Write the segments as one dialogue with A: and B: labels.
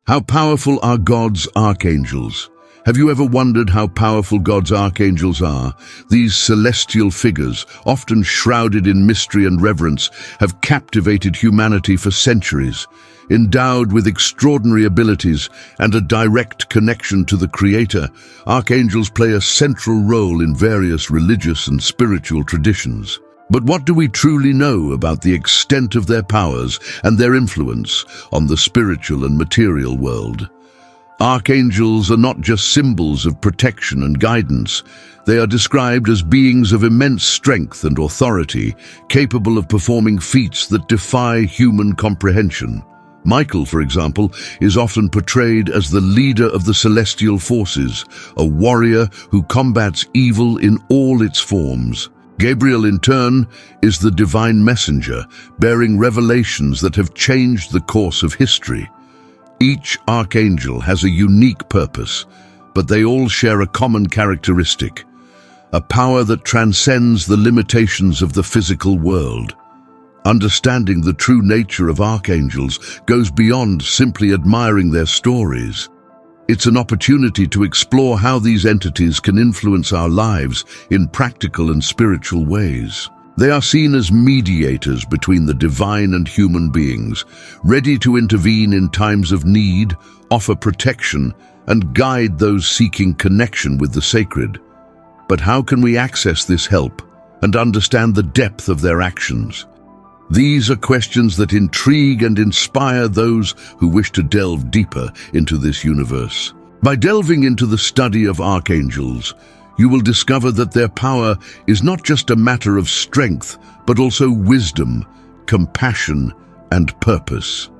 A: How powerful are God's archangels? Have you ever wondered how powerful God's archangels are? These celestial figures, often shrouded in mystery and reverence, have captivated humanity for centuries. Endowed with extraordinary abilities and a direct connection to the Creator, archangels play a central role in various religious and spiritual traditions. But what do we truly know about the extent of their powers and their influence on the spiritual and material world? Archangels are not just symbols of protection and guidance. They are described as beings of immense strength and authority, capable of performing feats that defy human comprehension. Michael, for example, is often portrayed as the leader of the celestial forces, a warrior who combats evil in all its forms. Gabriel, in turn, is the divine messenger, bearing revelations that have changed the course of history. Each archangel has a unique purpose, but they all share a common characteristic: a power that transcends the limitations of the physical world. Understanding the true nature of archangels goes beyond simply admiring their stories. It's an opportunity to explore how these entities can influence our lives in practical and spiritual ways. They are seen as mediators between the divine and human beings, ready to intervene in times of need, offer protection, and guide those seeking connection with the sacred. But how can we access this help and understand the depth of their actions? These are questions that intrigue and inspire those who wish to delve deeper into this universe. By delving into the study of archangels, you will discover that their power is not just a matter of strength, but also wisdom, compassion, and purpose.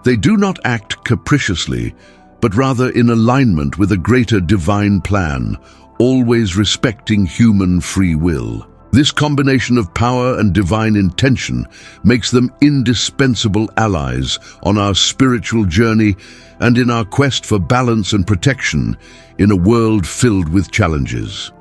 A: They do not act capriciously, but rather in alignment with a greater divine plan, always respecting human free will. This combination of power and divine intention makes them indispensable allies on our spiritual journey and in our quest for balance and protection in a world filled with challenges.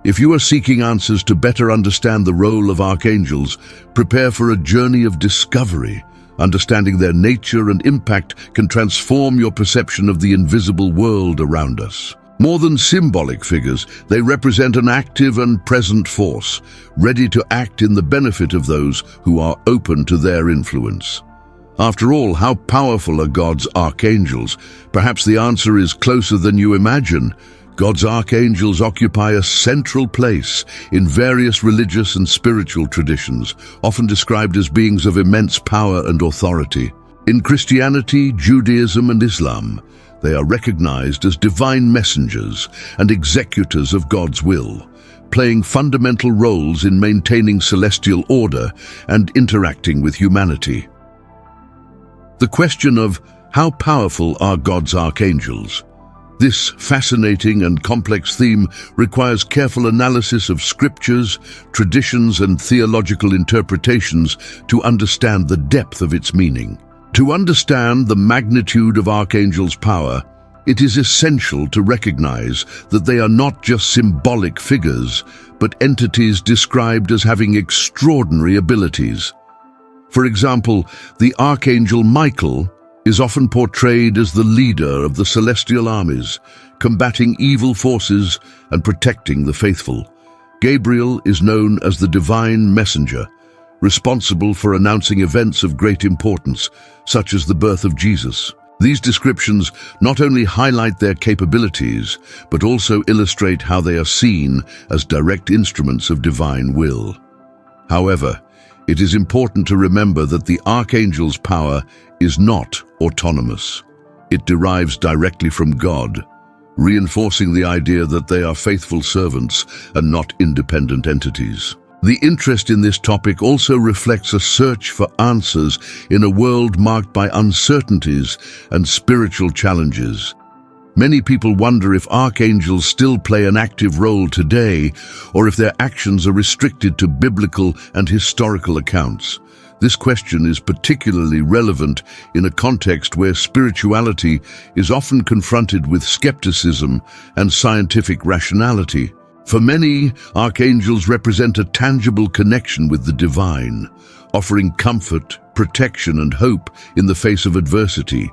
A: If you are seeking answers to better understand the role of archangels, prepare for a journey of discovery. Understanding their nature and impact can transform your perception of the invisible world around us. More than symbolic figures, they represent an active and present force, ready to act in the benefit of those who are open to their influence. After all, how powerful are God's archangels? Perhaps the answer is closer than you imagine. God's archangels occupy a central place in various religious and spiritual traditions, often described as beings of immense power and authority. In Christianity, Judaism, and Islam, they are recognized as divine messengers and executors of God's will, playing fundamental roles in maintaining celestial order and interacting with humanity. The question of how powerful are God's archangels? This fascinating and complex theme requires careful analysis of scriptures, traditions, and theological interpretations to understand the depth of its meaning. To understand the magnitude of archangels' power, it is essential to recognize that they are not just symbolic figures, but entities described as having extraordinary abilities. For example, the Archangel Michael is often portrayed as the leader of the celestial armies, combating evil forces and protecting the faithful. Gabriel is known as the divine messenger, responsible for announcing events of great importance, such as the birth of Jesus. These descriptions not only highlight their capabilities, but also illustrate how they are seen as direct instruments of divine will. However, it is important to remember that the archangel's power is not autonomous. It derives directly from God, reinforcing the idea that they are faithful servants and not independent entities. The interest in this topic also reflects a search for answers in a world marked by uncertainties and spiritual challenges. Many people wonder if archangels still play an active role today, or if their actions are restricted to biblical and historical accounts. This question is particularly relevant in a context where spirituality is often confronted with skepticism and scientific rationality. For many, archangels represent a tangible connection with the divine, offering comfort, protection, and hope in the face of adversity.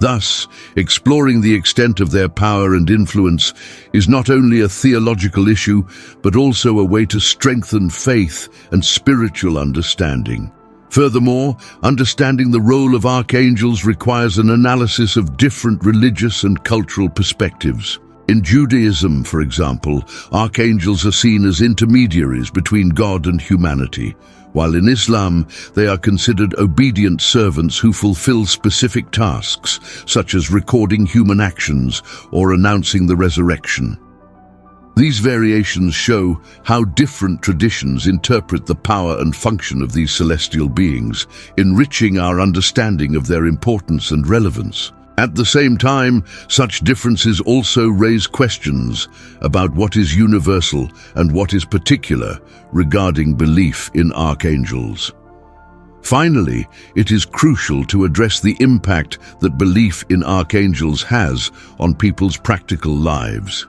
A: Thus, exploring the extent of their power and influence is not only a theological issue, but also a way to strengthen faith and spiritual understanding. Furthermore, understanding the role of archangels requires an analysis of different religious and cultural perspectives. In Judaism, for example, archangels are seen as intermediaries between God and humanity, while in Islam, they are considered obedient servants who fulfill specific tasks, such as recording human actions or announcing the resurrection. These variations show how different traditions interpret the power and function of these celestial beings, enriching our understanding of their importance and relevance. At the same time, such differences also raise questions about what is universal and what is particular regarding belief in archangels. Finally, it is crucial to address the impact that belief in archangels has on people's practical lives.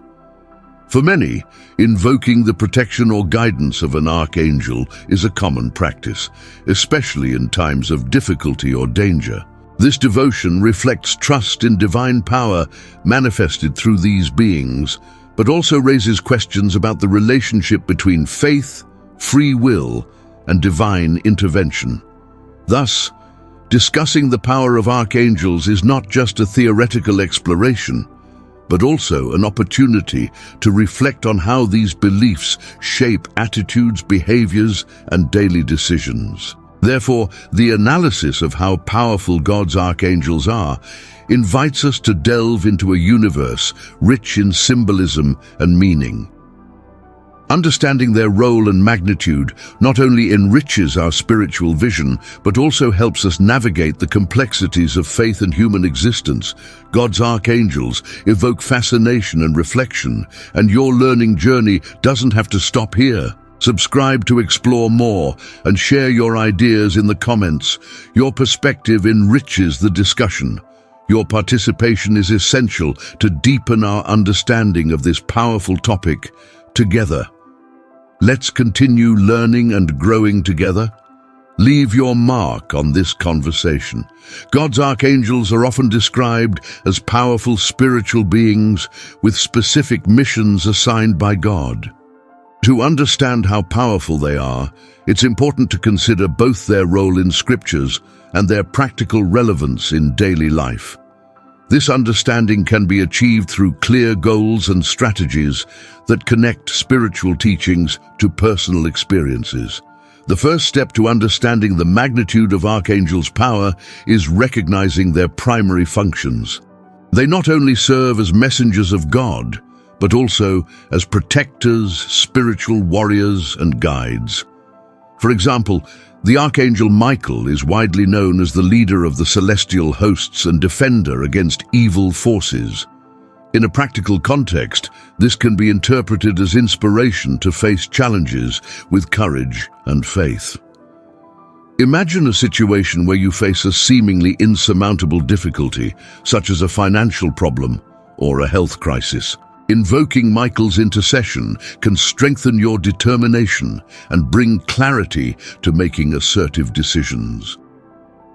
A: For many, invoking the protection or guidance of an archangel is a common practice, especially in times of difficulty or danger. This devotion reflects trust in divine power manifested through these beings, but also raises questions about the relationship between faith, free will, and divine intervention. Thus, discussing the power of archangels is not just a theoretical exploration, but also an opportunity to reflect on how these beliefs shape attitudes, behaviors, and daily decisions. Therefore, the analysis of how powerful God's archangels are invites us to delve into a universe rich in symbolism and meaning. Understanding their role and magnitude not only enriches our spiritual vision, but also helps us navigate the complexities of faith and human existence. God's archangels evoke fascination and reflection, and your learning journey doesn't have to stop here. Subscribe to explore more and share your ideas in the comments. Your perspective enriches the discussion. Your participation is essential to deepen our understanding of this powerful topic together. Let's continue learning and growing together. Leave your mark on this conversation. God's archangels are often described as powerful spiritual beings with specific missions assigned by God. To understand how powerful they are, it's important to consider both their role in scriptures and their practical relevance in daily life. This understanding can be achieved through clear goals and strategies that connect spiritual teachings to personal experiences. The first step to understanding the magnitude of archangels' power is recognizing their primary functions. They not only serve as messengers of God, but also as protectors, spiritual warriors, and guides. For example, the Archangel Michael is widely known as the leader of the celestial hosts and defender against evil forces. In a practical context, this can be interpreted as inspiration to face challenges with courage and faith. Imagine a situation where you face a seemingly insurmountable difficulty, such as a financial problem or a health crisis. Invoking Michael's intercession can strengthen your determination and bring clarity to making assertive decisions.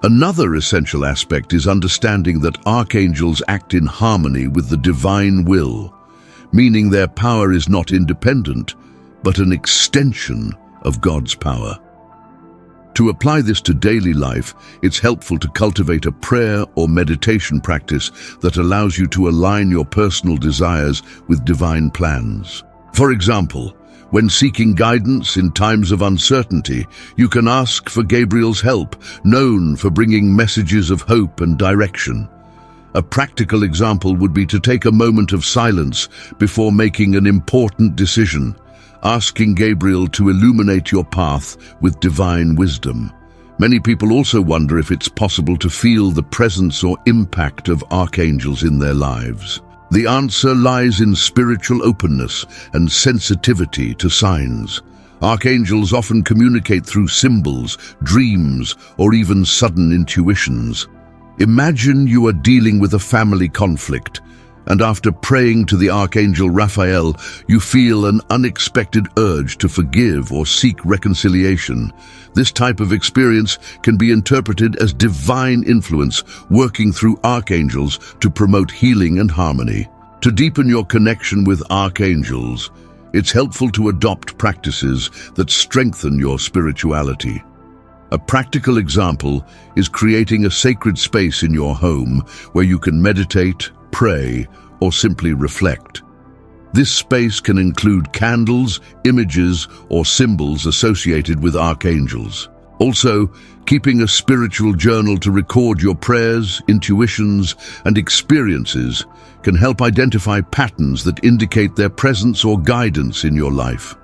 A: Another essential aspect is understanding that archangels act in harmony with the divine will, meaning their power is not independent, but an extension of God's power. To apply this to daily life, it's helpful to cultivate a prayer or meditation practice that allows you to align your personal desires with divine plans. For example, when seeking guidance in times of uncertainty, you can ask for Gabriel's help, known for bringing messages of hope and direction. A practical example would be to take a moment of silence before making an important decision, asking Gabriel to illuminate your path with divine wisdom. Many people also wonder if it's possible to feel the presence or impact of archangels in their lives. The answer lies in spiritual openness and sensitivity to signs. Archangels often communicate through symbols, dreams, or even sudden intuitions. Imagine you are dealing with a family conflict, and after praying to the Archangel Raphael, you feel an unexpected urge to forgive or seek reconciliation. This type of experience can be interpreted as divine influence working through archangels to promote healing and harmony. To deepen your connection with archangels, it's helpful to adopt practices that strengthen your spirituality. A practical example is creating a sacred space in your home where you can meditate, pray, or simply reflect. This space can include candles, images, or symbols associated with archangels. Also, keeping a spiritual journal to record your prayers, intuitions, and experiences can help identify patterns that indicate their presence or guidance in your life.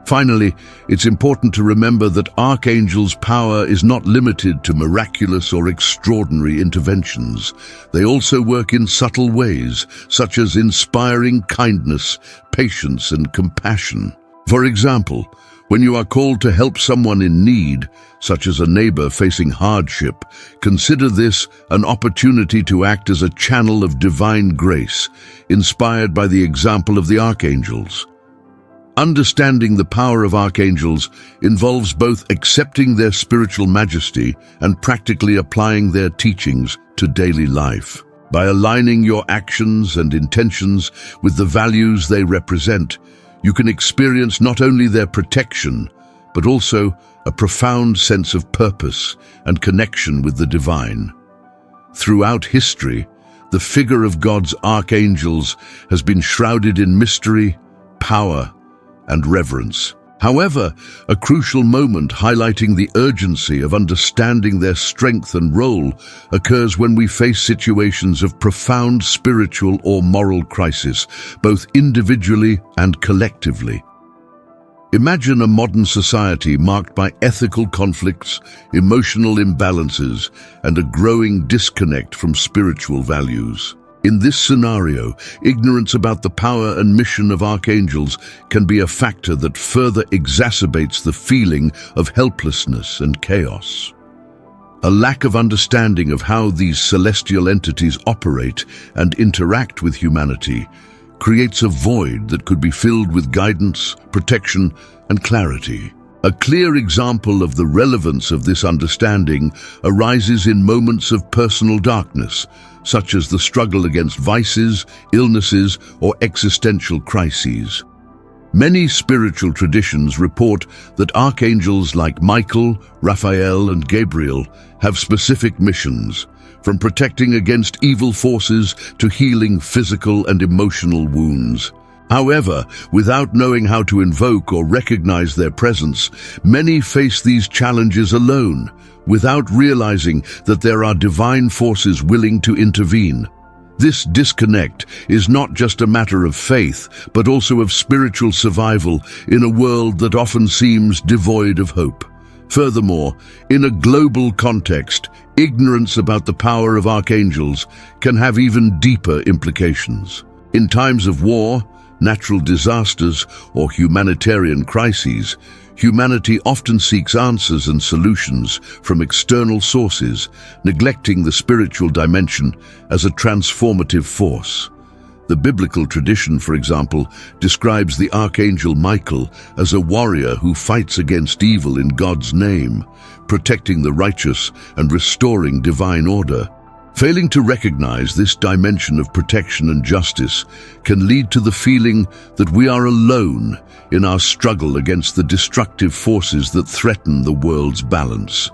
A: Finally, it's important to remember that archangels' power is not limited to miraculous or extraordinary interventions. They also work in subtle ways, such as inspiring kindness, patience, and compassion. For example, when you are called to help someone in need, such as a neighbor facing hardship, consider this an opportunity to act as a channel of divine grace, inspired by the example of the archangels. Understanding the power of archangels involves both accepting their spiritual majesty and practically applying their teachings to daily life. By aligning your actions and intentions with the values they represent, you can experience not only their protection, but also a profound sense of purpose and connection with the divine. Throughout history, the figure of God's archangels has been shrouded in mystery, power, and reverence. However, a crucial moment highlighting the urgency of understanding their strength and role occurs when we face situations of profound spiritual or moral crisis, both individually and collectively. Imagine a modern society marked by ethical conflicts, emotional imbalances, and a growing disconnect from spiritual values. In this scenario, ignorance about the power and mission of archangels can be a factor that further exacerbates the feeling of helplessness and chaos. A lack of understanding of how these celestial entities operate and interact with humanity creates a void that could be filled with guidance, protection, and clarity. A clear example of the relevance of this understanding arises in moments of personal darkness, such as the struggle against vices, illnesses, or existential crises. Many spiritual traditions report that archangels like Michael, Raphael, and Gabriel have specific missions, from protecting against evil forces to healing physical and emotional wounds. However, without knowing how to invoke or recognize their presence, many face these challenges alone, without realizing that there are divine forces willing to intervene. This disconnect is not just a matter of faith, but also of spiritual survival in a world that often seems devoid of hope. Furthermore, in a global context, ignorance about the power of archangels can have even deeper implications. In times of war, natural disasters, or humanitarian crises, humanity often seeks answers and solutions from external sources, neglecting the spiritual dimension as a transformative force. The biblical tradition, for example, describes the Archangel Michael as a warrior who fights against evil in God's name, protecting the righteous and restoring divine order. Failing to recognize this dimension of protection and justice can lead to the feeling that we are alone in our struggle against the destructive forces that threaten the world's balance.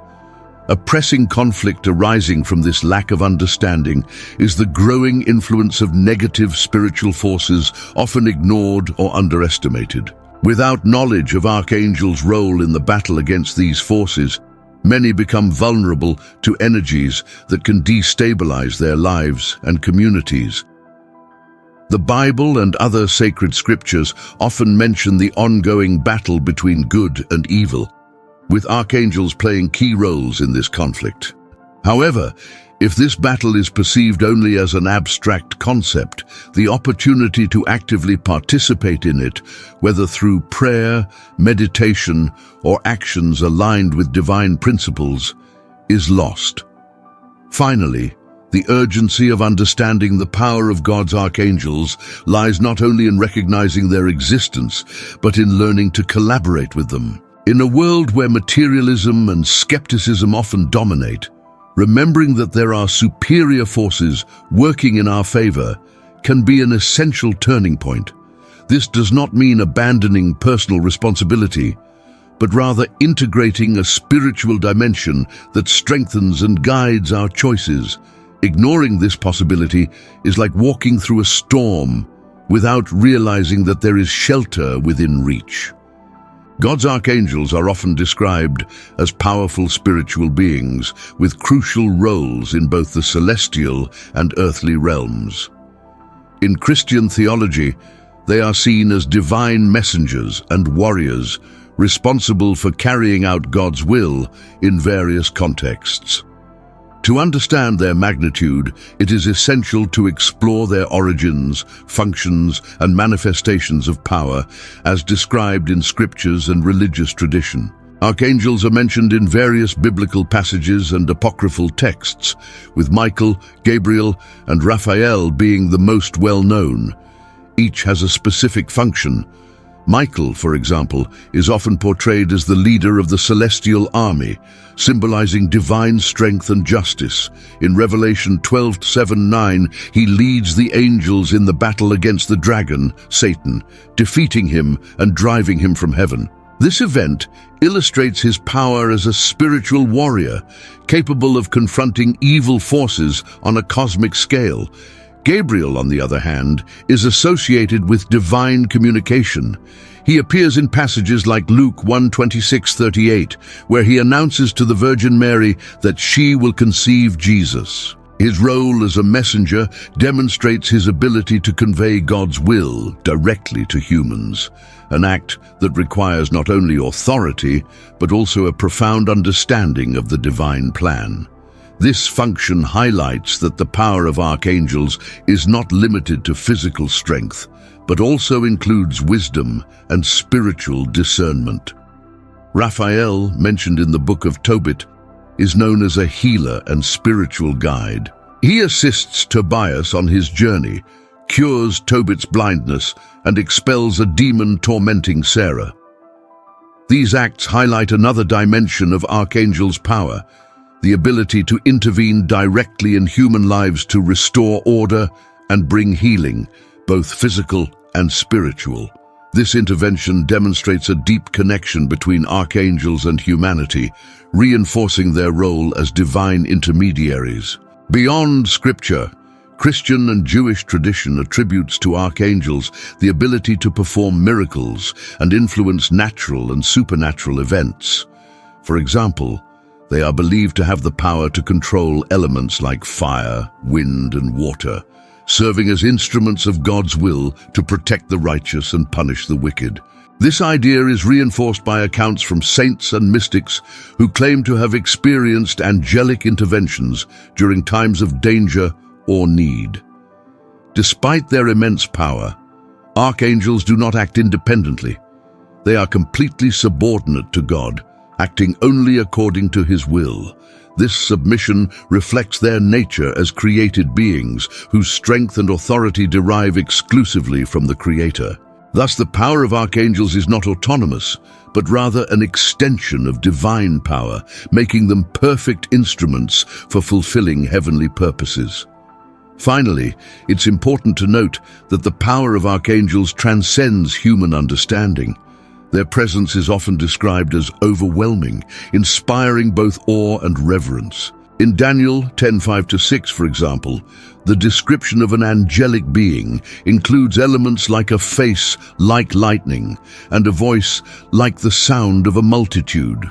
A: A pressing conflict arising from this lack of understanding is the growing influence of negative spiritual forces, often ignored or underestimated. Without knowledge of archangels' role in the battle against these forces, many become vulnerable to energies that can destabilize their lives and communities. The Bible and other sacred scriptures often mention the ongoing battle between good and evil, with archangels playing key roles in this conflict. However, if this battle is perceived only as an abstract concept, the opportunity to actively participate in it, whether through prayer, meditation, or actions aligned with divine principles, is lost. Finally, The urgency of understanding the power of God's archangels lies not only in recognizing their existence, but in learning to collaborate with them. In a world where materialism and skepticism often dominate, remembering that there are superior forces working in our favor can be an essential turning point. This does not mean abandoning personal responsibility, but rather integrating a spiritual dimension that strengthens and guides our choices. Ignoring this possibility is like walking through a storm without realizing that there is shelter within reach. God's archangels are often described as powerful spiritual beings with crucial roles in both the celestial and earthly realms. In Christian theology, they are seen as divine messengers and warriors responsible for carrying out God's will in various contexts. To understand their magnitude, it is essential to explore their origins, functions, and manifestations of power as described in scriptures and religious tradition. Archangels are mentioned in various biblical passages and apocryphal texts, with Michael, Gabriel, and Raphael being the most well-known. Each has a specific function. Michael, for example, is often portrayed as the leader of the celestial army, symbolizing divine strength and justice. In Revelation 12:7-9, he leads the angels in the battle against the dragon, Satan, defeating him and driving him from heaven. This event illustrates his power as a spiritual warrior, capable of confronting evil forces on a cosmic scale. Gabriel, on the other hand, is associated with divine communication. He appears in passages like Luke 1:26-38, where he announces to the Virgin Mary that she will conceive Jesus. His role as a messenger demonstrates his ability to convey God's will directly to humans, an act that requires not only authority, but also a profound understanding of the divine plan. This function highlights that the power of archangels is not limited to physical strength, but also includes wisdom and spiritual discernment. Raphael, mentioned in the book of Tobit, is known as a healer and spiritual guide. He assists Tobias on his journey, cures Tobit's blindness, and expels a demon tormenting Sarah. These acts highlight another dimension of archangels' power, the ability to intervene directly in human lives to restore order and bring healing, both physical and spiritual. This intervention demonstrates a deep connection between archangels and humanity, reinforcing their role as divine intermediaries. Beyond Scripture, Christian and Jewish tradition attributes to archangels the ability to perform miracles and influence natural and supernatural events. For example, they are believed to have the power to control elements like fire, wind, and water, serving as instruments of God's will to protect the righteous and punish the wicked. This idea is reinforced by accounts from saints and mystics who claim to have experienced angelic interventions during times of danger or need. Despite their immense power, archangels do not act independently. They are completely subordinate to God, acting only according to His will. This submission reflects their nature as created beings whose strength and authority derive exclusively from the Creator. Thus, the power of archangels is not autonomous, but rather an extension of divine power, making them perfect instruments for fulfilling heavenly purposes. Finally, it's important to note that the power of archangels transcends human understanding. Their presence is often described as overwhelming, inspiring both awe and reverence. In Daniel 10:5-6, for example, the description of an angelic being includes elements like a face like lightning and a voice like the sound of a multitude.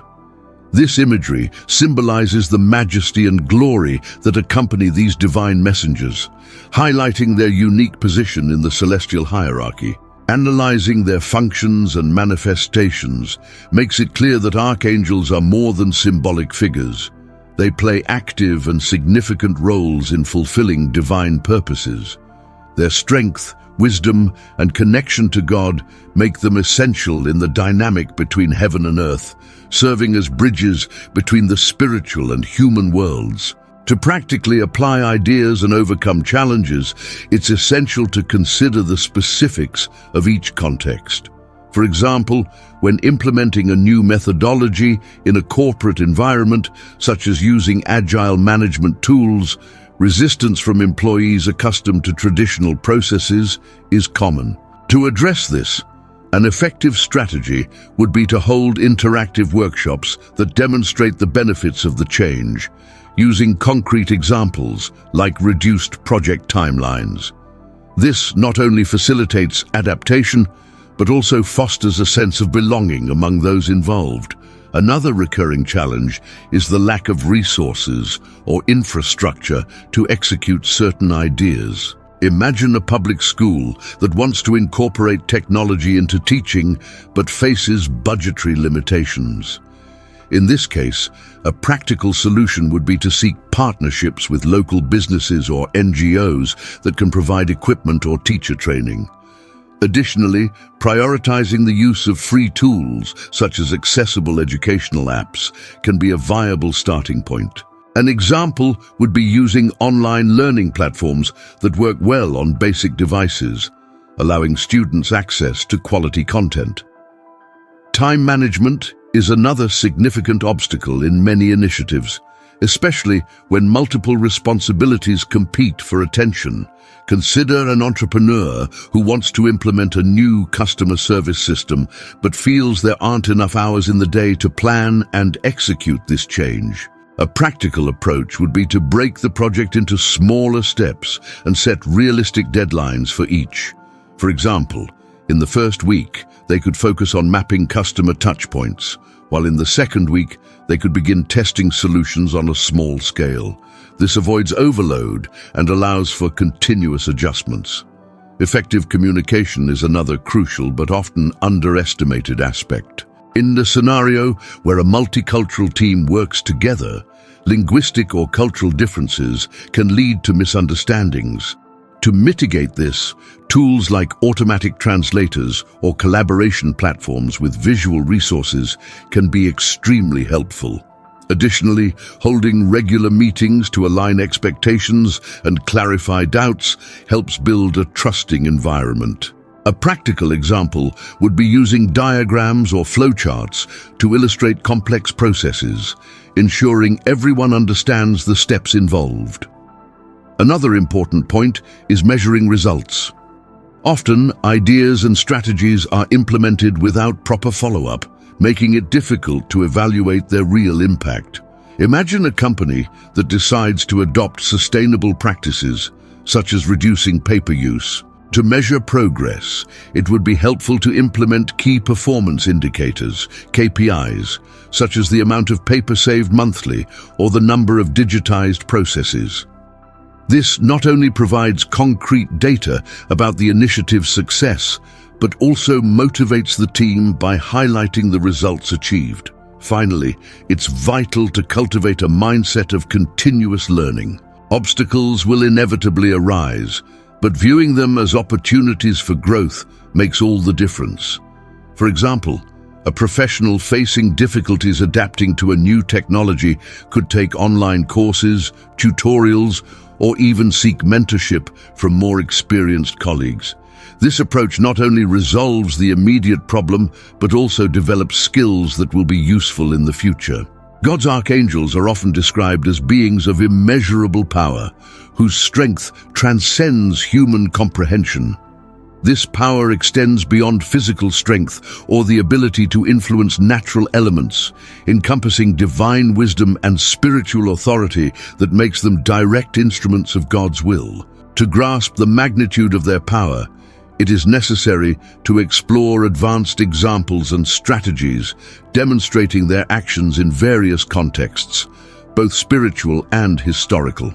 A: This imagery symbolizes the majesty and glory that accompany these divine messengers, highlighting their unique position in the celestial hierarchy. Analyzing their functions and manifestations makes it clear that archangels are more than symbolic figures. They play active and significant roles in fulfilling divine purposes. Their strength, wisdom, and connection to God make them essential in the dynamic between heaven and earth, serving as bridges between the spiritual and human worlds. To practically apply ideas and overcome challenges, it's essential to consider the specifics of each context. For example, when implementing a new methodology in a corporate environment, such as using agile management tools, resistance from employees accustomed to traditional processes is common. To address this, an effective strategy would be to hold interactive workshops that demonstrate the benefits of the change, using concrete examples like reduced project timelines. This not only facilitates adaptation, but also fosters a sense of belonging among those involved. Another recurring challenge is the lack of resources or infrastructure to execute certain ideas. Imagine a public school that wants to incorporate technology into teaching but faces budgetary limitations. In this case, a practical solution would be to seek partnerships with local businesses or NGOs that can provide equipment or teacher training. Additionally, prioritizing the use of free tools, such as accessible educational apps, can be a viable starting point. An example would be using online learning platforms that work well on basic devices, allowing students access to quality content. Time management is another significant obstacle in many initiatives, especially when multiple responsibilities compete for attention. Consider an entrepreneur who wants to implement a new customer service system but feels there aren't enough hours in the day to plan and execute this change. A practical approach would be to break the project into smaller steps and set realistic deadlines for each. For example, in the first week, they could focus on mapping customer touchpoints, while in the second week, they could begin testing solutions on a small scale. This avoids overload and allows for continuous adjustments. Effective communication is another crucial but often underestimated aspect. In the scenario where a multicultural team works together, linguistic or cultural differences can lead to misunderstandings. To mitigate this, tools like automatic translators or collaboration platforms with visual resources can be extremely helpful. Additionally, holding regular meetings to align expectations and clarify doubts helps build a trusting environment. A practical example would be using diagrams or flowcharts to illustrate complex processes, ensuring everyone understands the steps involved. Another important point is measuring results. Often, ideas and strategies are implemented without proper follow-up, making it difficult to evaluate their real impact. Imagine a company that decides to adopt sustainable practices, such as reducing paper use. To measure progress, it would be helpful to implement key performance indicators, KPIs, such as the amount of paper saved monthly or the number of digitized processes. This not only provides concrete data about the initiative's success, but also motivates the team by highlighting the results achieved. Finally, it's vital to cultivate a mindset of continuous learning. Obstacles will inevitably arise, but viewing them as opportunities for growth makes all the difference. For example, a professional facing difficulties adapting to a new technology could take online courses, tutorials, or even seek mentorship from more experienced colleagues. This approach not only resolves the immediate problem, but also develops skills that will be useful in the future. God's archangels are often described as beings of immeasurable power, whose strength transcends human comprehension. This power extends beyond physical strength or the ability to influence natural elements, encompassing divine wisdom and spiritual authority that makes them direct instruments of God's will. To grasp the magnitude of their power, it is necessary to explore advanced examples and strategies, demonstrating their actions in various contexts, both spiritual and historical.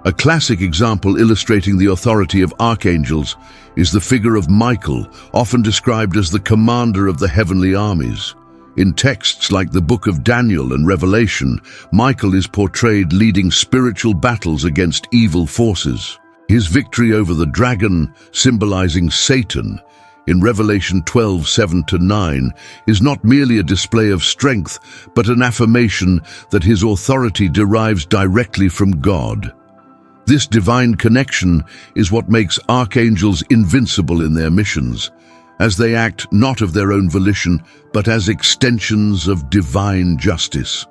A: A classic example illustrating the authority of archangels is the figure of Michael, often described as the commander of the heavenly armies. In texts like the Book of Daniel and Revelation, Michael is portrayed leading spiritual battles against evil forces. His victory over the dragon, symbolizing Satan, in Revelation 12:7-9, is not merely a display of strength, but an affirmation that his authority derives directly from God. This divine connection is what makes archangels invincible in their missions, as they act not of their own volition, but as extensions of divine justice.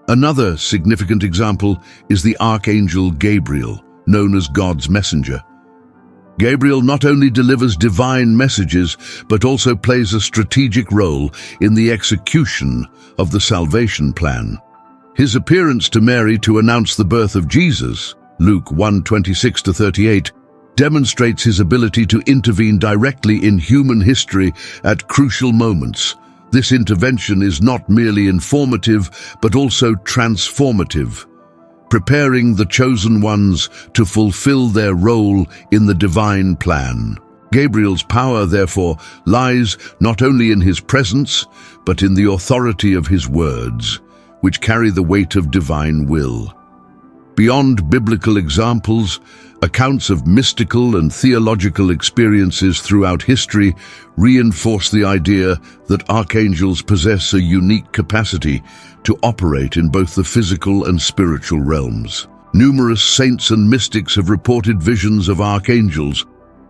A: Another significant example is the Archangel Gabriel, known as God's messenger. Gabriel not only delivers divine messages, but also plays a strategic role in the execution of the salvation plan. His appearance to Mary to announce the birth of Jesus, Luke 1:26-38, demonstrates his ability to intervene directly in human history at crucial moments. This intervention is not merely informative, but also transformative, preparing the chosen ones to fulfill their role in the divine plan. Gabriel's power, therefore, lies not only in his presence, but in the authority of his words, which carry the weight of divine will. Beyond biblical examples, accounts of mystical and theological experiences throughout history reinforce the idea that archangels possess a unique capacity to operate in both the physical and spiritual realms. Numerous saints and mystics have reported visions of archangels,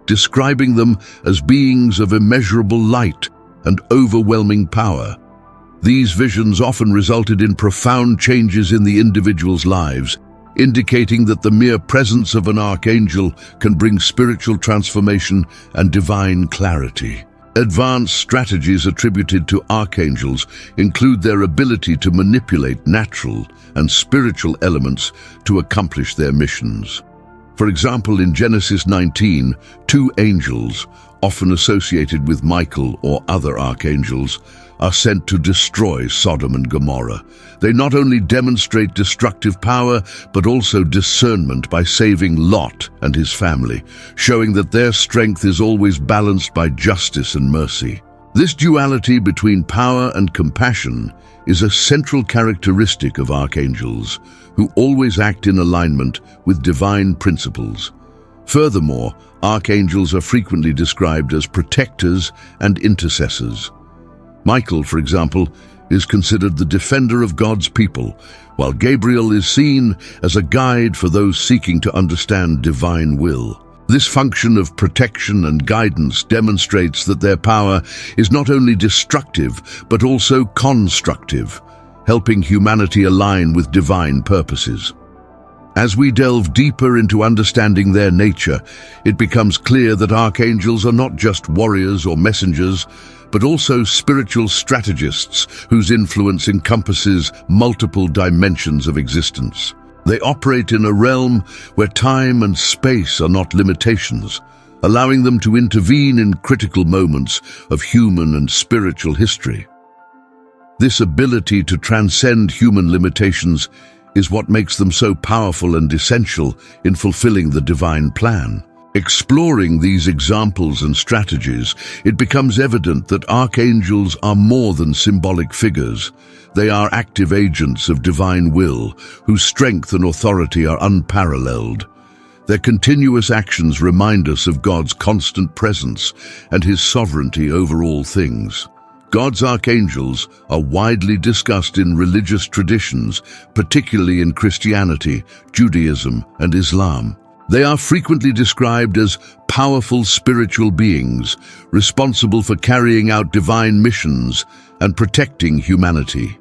A: describing them as beings of immeasurable light and overwhelming power. These visions often resulted in profound changes in the individual's lives, indicating that the mere presence of an archangel can bring spiritual transformation and divine clarity. Advanced strategies attributed to archangels include their ability to manipulate natural and spiritual elements to accomplish their missions. For example, in Genesis 19, two angels, often associated with Michael or other archangels, are sent to destroy Sodom and Gomorrah. They not only demonstrate destructive power, but also discernment by saving Lot and his family, showing that their strength is always balanced by justice and mercy. This duality between power and compassion is a central characteristic of archangels, who always act in alignment with divine principles. Furthermore, archangels are frequently described as protectors and intercessors. Michael, for example, is considered the defender of God's people, while Gabriel is seen as a guide for those seeking to understand divine will. This function of protection and guidance demonstrates that their power is not only destructive, but also constructive, helping humanity align with divine purposes. As we delve deeper into understanding their nature, it becomes clear that archangels are not just warriors or messengers, but also spiritual strategists whose influence encompasses multiple dimensions of existence. They operate in a realm where time and space are not limitations, allowing them to intervene in critical moments of human and spiritual history. This ability to transcend human limitations is what makes them so powerful and essential in fulfilling the divine plan. Exploring these examples and strategies, it becomes evident that archangels are more than symbolic figures. They are active agents of divine will, whose strength and authority are unparalleled. Their continuous actions remind us of God's constant presence and his sovereignty over all things. God's archangels are widely discussed in religious traditions, particularly in Christianity, Judaism, and Islam. They are frequently described as powerful spiritual beings, responsible for carrying out divine missions and protecting humanity.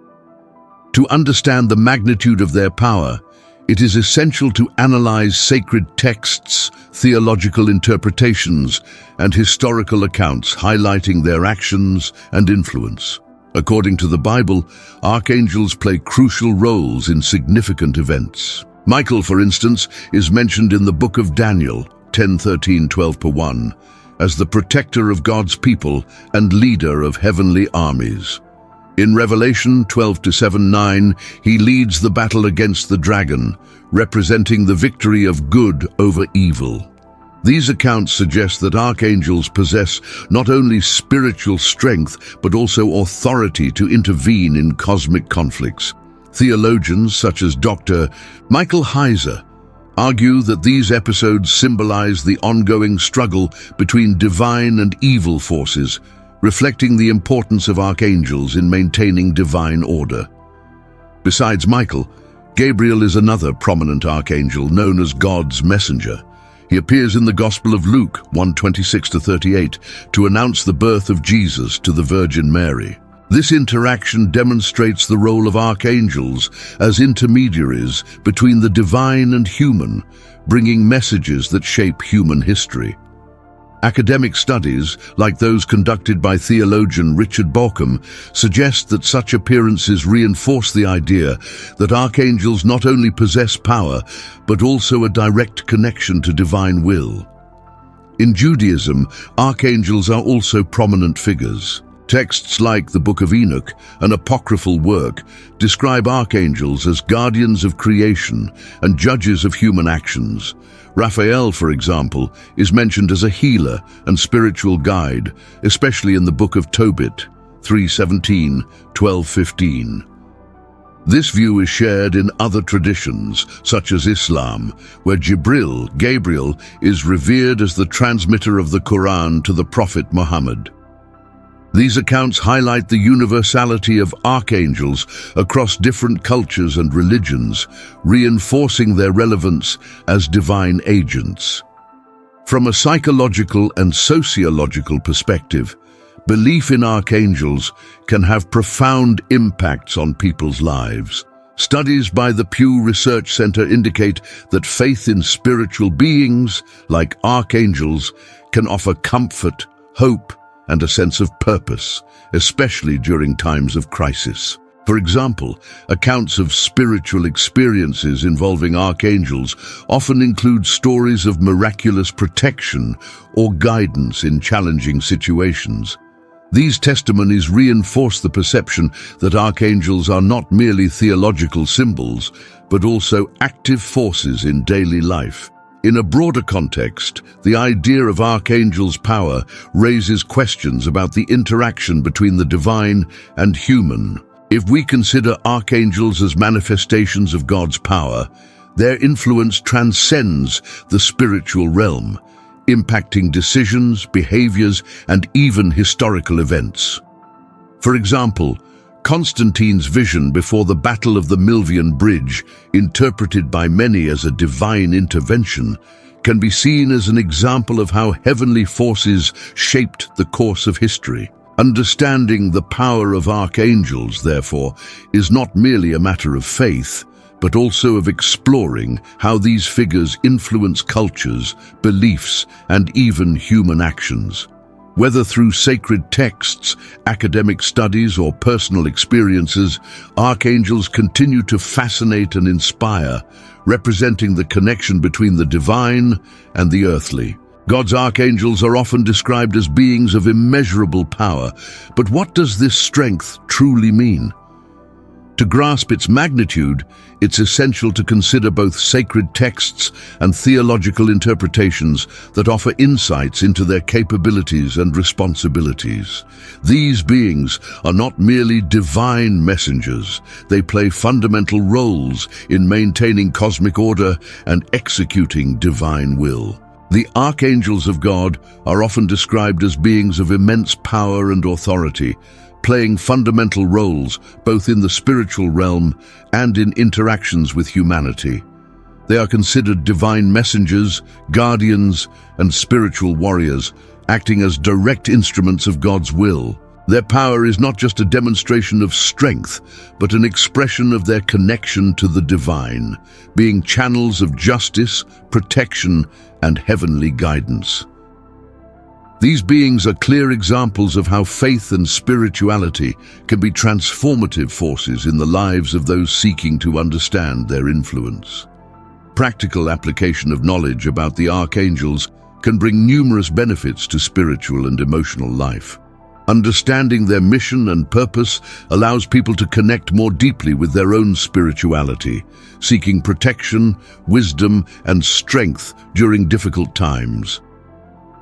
A: To understand the magnitude of their power, it is essential to analyze sacred texts, theological interpretations, and historical accounts highlighting their actions and influence. According to the Bible, archangels play crucial roles in significant events. Michael, for instance, is mentioned in the book of Daniel, 10:13-12-1, as the protector of God's people and leader of heavenly armies. In Revelation 12:7-9, he leads the battle against the dragon, representing the victory of good over evil. These accounts suggest that archangels possess not only spiritual strength, but also authority to intervene in cosmic conflicts. Theologians such as Dr. Michael Heiser argue that these episodes symbolize the ongoing struggle between divine and evil forces, reflecting the importance of archangels in maintaining divine order. Besides Michael, Gabriel is another prominent archangel known as God's messenger. He appears in the Gospel of Luke 1:26-38 to announce the birth of Jesus to the Virgin Mary. This interaction demonstrates the role of archangels as intermediaries between the divine and human, bringing messages that shape human history. Academic studies, like those conducted by theologian Richard Bauckham, suggest that such appearances reinforce the idea that archangels not only possess power, but also a direct connection to divine will. In Judaism, archangels are also prominent figures. Texts like the Book of Enoch, an apocryphal work, describe archangels as guardians of creation and judges of human actions. Raphael, for example, is mentioned as a healer and spiritual guide, especially in the Book of Tobit 3:17, 12:15. This view is shared in other traditions, such as Islam, where Gabriel, is revered as the transmitter of the Quran to the Prophet Muhammad. These accounts highlight the universality of archangels across different cultures and religions, reinforcing their relevance as divine agents. From a psychological and sociological perspective, belief in archangels can have profound impacts on people's lives. Studies by the Pew Research Center indicate that faith in spiritual beings, like archangels, can offer comfort, hope, and a sense of purpose, especially during times of crisis. For example, accounts of spiritual experiences involving archangels often include stories of miraculous protection or guidance in challenging situations. These testimonies reinforce the perception that archangels are not merely theological symbols, but also active forces in daily life. In a broader context, the idea of archangels' power raises questions about the interaction between the divine and human. If we consider archangels as manifestations of God's power, their influence transcends the spiritual realm, impacting decisions, behaviors, and even historical events. For example, Constantine's vision before the Battle of the Milvian Bridge, interpreted by many as a divine intervention, can be seen as an example of how heavenly forces shaped the course of history. Understanding the power of archangels, therefore, is not merely a matter of faith, but also of exploring how these figures influence cultures, beliefs, and even human actions. Whether through sacred texts, academic studies, or personal experiences, archangels continue to fascinate and inspire, representing the connection between the divine and the earthly. God's archangels are often described as beings of immeasurable power, but what does this strength truly mean? To grasp its magnitude, it's essential to consider both sacred texts and theological interpretations that offer insights into their capabilities and responsibilities. These beings are not merely divine messengers. They play fundamental roles in maintaining cosmic order and executing divine will. The archangels of God are often described as beings of immense power and authority, playing fundamental roles both in the spiritual realm and in interactions with humanity. They are considered divine messengers, guardians, and spiritual warriors, acting as direct instruments of God's will. Their power is not just a demonstration of strength, but an expression of their connection to the divine, being channels of justice, protection, and heavenly guidance. These beings are clear examples of how faith and spirituality can be transformative forces in the lives of those seeking to understand their influence. Practical application of knowledge about the archangels can bring numerous benefits to spiritual and emotional life. Understanding their mission and purpose allows people to connect more deeply with their own spirituality, seeking protection, wisdom, and strength during difficult times.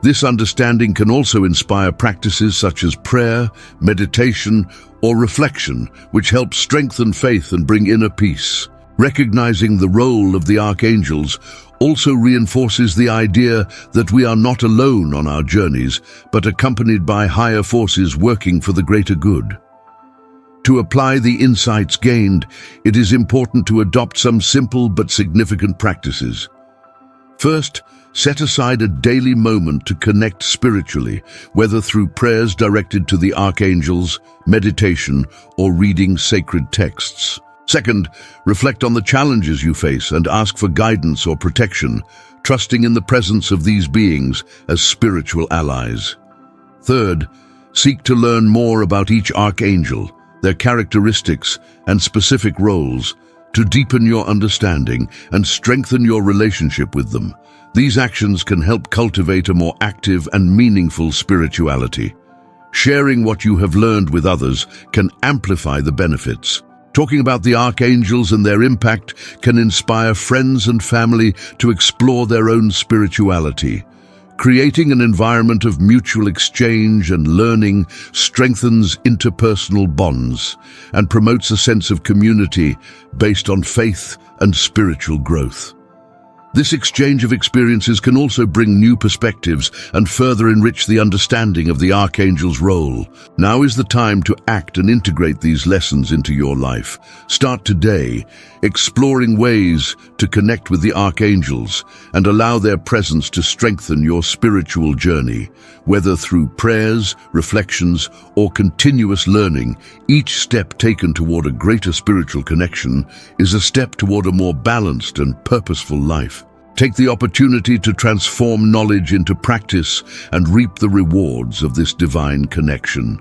A: This understanding can also inspire practices such as prayer, meditation, or reflection, which help strengthen faith and bring inner peace. Recognizing the role of the archangels also reinforces the idea that we are not alone on our journeys, but accompanied by higher forces working for the greater good. To apply the insights gained, it is important to adopt some simple but significant practices. First, set aside a daily moment to connect spiritually, whether through prayers directed to the archangels, meditation, or reading sacred texts. Second, reflect on the challenges you face and ask for guidance or protection, trusting in the presence of these beings as spiritual allies. Third, seek to learn more about each archangel, their characteristics and specific roles, to deepen your understanding and strengthen your relationship with them. These actions can help cultivate a more active and meaningful spirituality. Sharing what you have learned with others can amplify the benefits. Talking about the archangels and their impact can inspire friends and family to explore their own spirituality. Creating an environment of mutual exchange and learning strengthens interpersonal bonds and promotes a sense of community based on faith and spiritual growth. This exchange of experiences can also bring new perspectives and further enrich the understanding of the archangel's role. Now is the time to act and integrate these lessons into your life. Start today, exploring ways to connect with the archangels and allow their presence to strengthen your spiritual journey. Whether through prayers, reflections, or continuous learning, each step taken toward a greater spiritual connection is a step toward a more balanced and purposeful life. Take the opportunity to transform knowledge into practice and reap the rewards of this divine connection.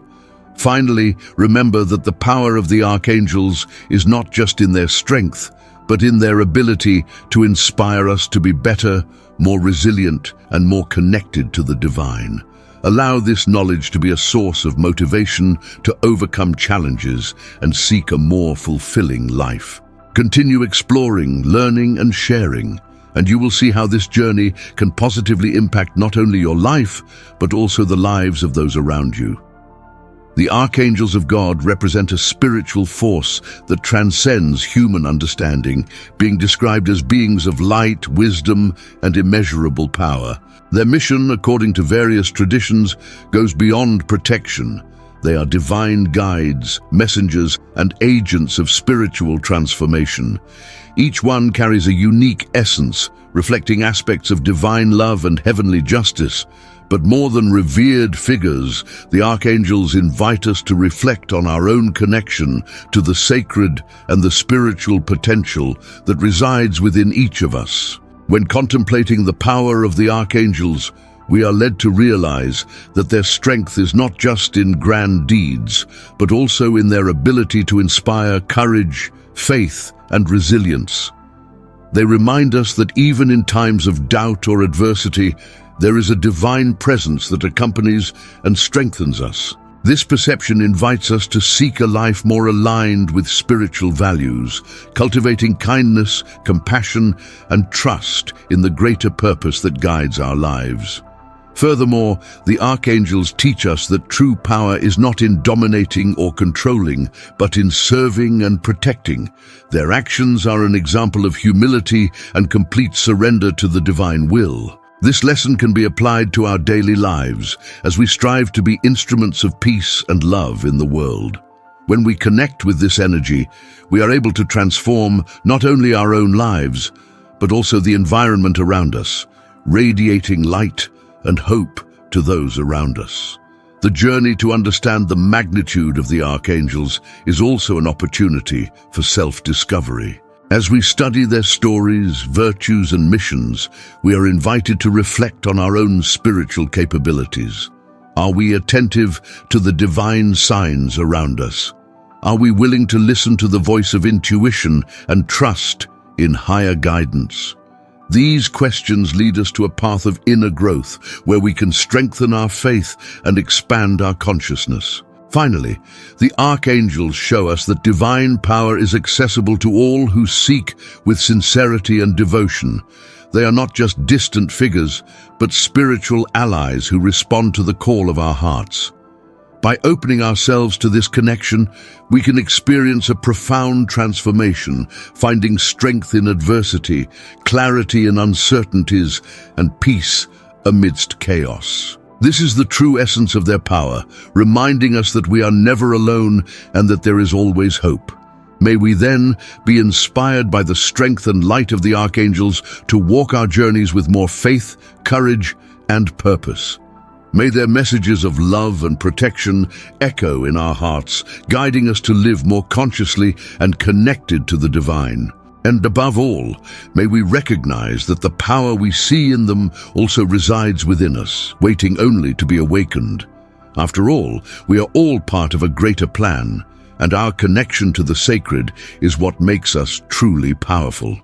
A: Finally, remember that the power of the archangels is not just in their strength, but in their ability to inspire us to be better, more resilient, and more connected to the divine. Allow this knowledge to be a source of motivation to overcome challenges and seek a more fulfilling life. Continue exploring, learning, and sharing, and you will see how this journey can positively impact not only your life, but also the lives of those around you. The archangels of God represent a spiritual force that transcends human understanding, being described as beings of light, wisdom, and immeasurable power. Their mission, according to various traditions, goes beyond protection. They are divine guides, messengers, and agents of spiritual transformation. Each one carries a unique essence, reflecting aspects of divine love and heavenly justice. But more than revered figures, the archangels invite us to reflect on our own connection to the sacred and the spiritual potential that resides within each of us. When contemplating the power of the archangels, we are led to realize that their strength is not just in grand deeds, but also in their ability to inspire courage, faith, and resilience. They remind us that even in times of doubt or adversity, there is a divine presence that accompanies and strengthens us. This perception invites us to seek a life more aligned with spiritual values, cultivating kindness, compassion, and trust in the greater purpose that guides our lives. Furthermore, the archangels teach us that true power is not in dominating or controlling, but in serving and protecting. Their actions are an example of humility and complete surrender to the divine will. This lesson can be applied to our daily lives as we strive to be instruments of peace and love in the world. When we connect with this energy, we are able to transform not only our own lives, but also the environment around us, radiating light and hope to those around us. The journey to understand the magnitude of the archangels is also an opportunity for self-discovery. As we study their stories, virtues, and missions, we are invited to reflect on our own spiritual capabilities. Are we attentive to the divine signs around us? Are we willing to listen to the voice of intuition and trust in higher guidance? These questions lead us to a path of inner growth where we can strengthen our faith and expand our consciousness. Finally, the archangels show us that divine power is accessible to all who seek with sincerity and devotion. They are not just distant figures, but spiritual allies who respond to the call of our hearts. By opening ourselves to this connection, we can experience a profound transformation, finding strength in adversity, clarity in uncertainties, and peace amidst chaos. This is the true essence of their power, reminding us that we are never alone and that there is always hope. May we then be inspired by the strength and light of the archangels to walk our journeys with more faith, courage, and purpose. May their messages of love and protection echo in our hearts, guiding us to live more consciously and connected to the divine. And above all, may we recognize that the power we see in them also resides within us, waiting only to be awakened. After all, we are all part of a greater plan, and our connection to the sacred is what makes us truly powerful.